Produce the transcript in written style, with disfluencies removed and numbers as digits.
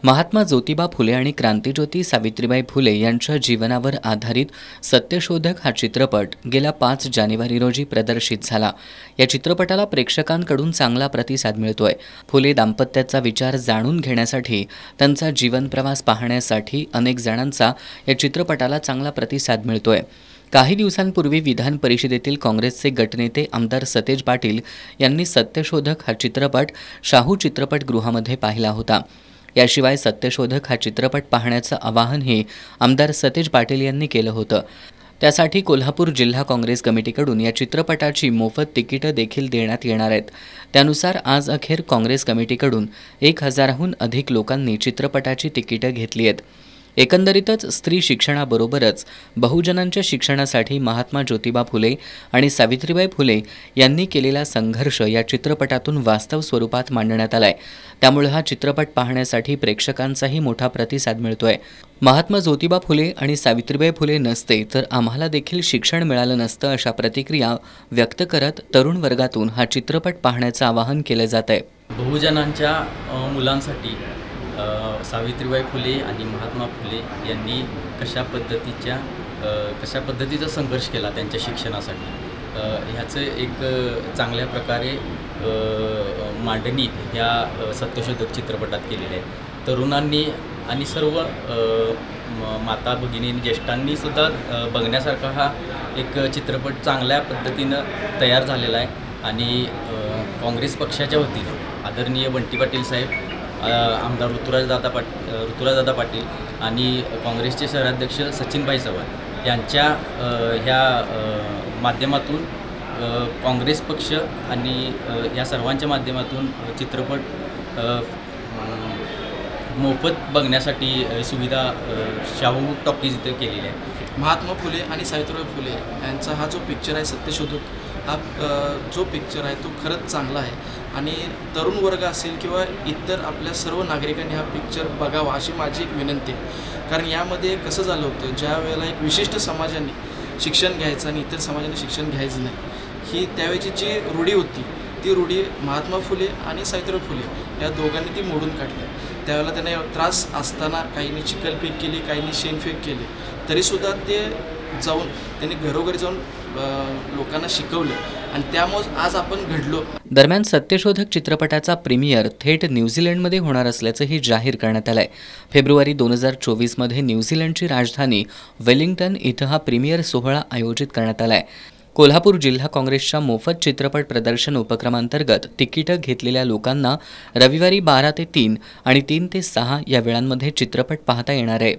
महात्मा ज्योतिबा फुले आणि क्रांतिज्योती सावित्रीबाई फुले यांच्या जीवनावर आधारित सत्यशोधक हा चित्रपट गेल्या 5 जानेवारी रोजी प्रदर्शित झाला। या चित्रपटाला प्रेक्षकांकडून चांगला प्रतिसाद मिळतोय। फुले दाम्पत्याचा विचार जाणून घेण्यासाठी, त्यांचा जीवन प्रवास पाहण्यासाठी अनेक जणांचा या चित्रपटाला चांगला प्रतिसाद मिळतोय। काही दिवसांपूर्वी विधान परिषदेतील काँग्रेसचे गटनेते आमदार सतेज पाटील यांनी सत्यशोधक हा चित्रपट शाहू चित्रपटगृहामध्ये पाहिला होता। याशिवाय सत्यशोधक हा चित्रपट पाहण्याचं आवाहनही आमदार सतेज पाटील यांनी केलं होतं। त्यासाठी कोल्हापूर जिल्हा काँग्रेस कमिटीकडून या चित्रपटाची मोफत तिकीटं देखील देण्यात येणार आहेत। त्यानुसार आज अखेर काँग्रेस कमिटीकडून 1000हून अधिक लोकांनी चित्रपटाची तिकीटं घेतली आहेत। एकंदरीतच स्त्री शिक्षणाबरोबरच बहुजनांच्या शिक्षणासाठी महात्मा ज्योतिबा फुले आणि सावित्रीबाई फुले यांनी केलेला संघर्ष या चित्रपटातून वास्तव स्वरूपात मांडण्यात आलाय। त्यामुळे हा चित्रपट पाहण्यासाठी प्रेक्षकांचाही मोठा प्रतिसाद मिळतोय। महात्मा ज्योतिबा फुले आणि सावित्रीबाई फुले नसते तर आम्हाला देखील शिक्षण मिळालं नसतं, अशा प्रतिक्रिया व्यक्त करत तरुण वर्गातून हा चित्रपट पाहण्याचं आवाहन केलं जात आहे। बहुजनांच्या मुलांसाठी सावित्रीबाई फुले आणि महात्मा फुले यांनी कशा पद्धतीचा संघर्ष केला त्यांच्या शिक्षणासाठी, ह्याचं एक चांगल्या प्रकारे मांडणी ह्या सत्यशोधक चित्रपटात केलेली आहे। तरुणांनी आणि सर्व माता भगिनी ज्येष्ठांनी सुद्धा बघण्यासारखा हा एक चित्रपट चांगल्या पद्धतीनं तयार झालेला आहे। आणि काँग्रेस पक्षाच्या वतीनं आदरणीय बंटी पाटील साहेब, आमदार ऋतुराजदादा पाटील आणि काँग्रेसचे शहराध्यक्ष सचिनभाई चव्हाण यांच्या ह्या माध्यमातून काँग्रेस पक्ष आणि या सर्वांच्या माध्यमातून चित्रपट मोफत बघण्यासाठी सुविधा शाहू टॉकीज इथे केलेली आहे। महात्मा फुले आणि सावित्रीबाई फुले यांचा हा जो पिक्चर आहे सत्यशोधक, हा जो पिक्चर आहे तो खरंच चांगला आहे आणि तरुण वर्ग असेल किंवा इतर आपल्या सर्व नागरिकांनी हा पिक्चर बघावा अशी माझी एक विनंती आहे। कारण यामध्ये कसं झालं होतं, ज्या वेळेला एक विशिष्ट समाजाने शिक्षण घ्यायचं आणि इतर समाजाने शिक्षण घ्यायचं नाही, ही त्यावेळची जी रूढी होती, ती रूढी महात्मा फुले आणि सावित्रीबाई फुले या दोघांनी ती मोडून काढली। त्यावेळेला त्यांना त्रास असताना काहींनी चिखलफेक केली, काहींनी शेणफेक केली, तरीसुद्धा ते जाऊन त्यांनी घरोघरी जाऊन लोकांना शिकवलं आणि त्यामुळे आज आपण घडलो। दरम्यान सत्यशोधक चित्रपटाचा प्रीमियर थेट न्यूझीलंडमध्ये होणार असल्याचंही जाहीर करण्यात आलंय। फेब्रुवारी 2024 मध्ये न्यूझीलंडची राजधानी वेलिंग्टन इथं हा प्रीमियर सोहळा आयोजित करण्यात आलाय। कोल्हापूर जिल्हा काँग्रेसच्या मोफत चित्रपट प्रदर्शन उपक्रमांतर्गत तिकीटं घेतलेल्या लोकांना रविवारी 12 ते 3 आणि 3 ते 6 या वेळांमध्ये चित्रपट पाहता येणार आहे।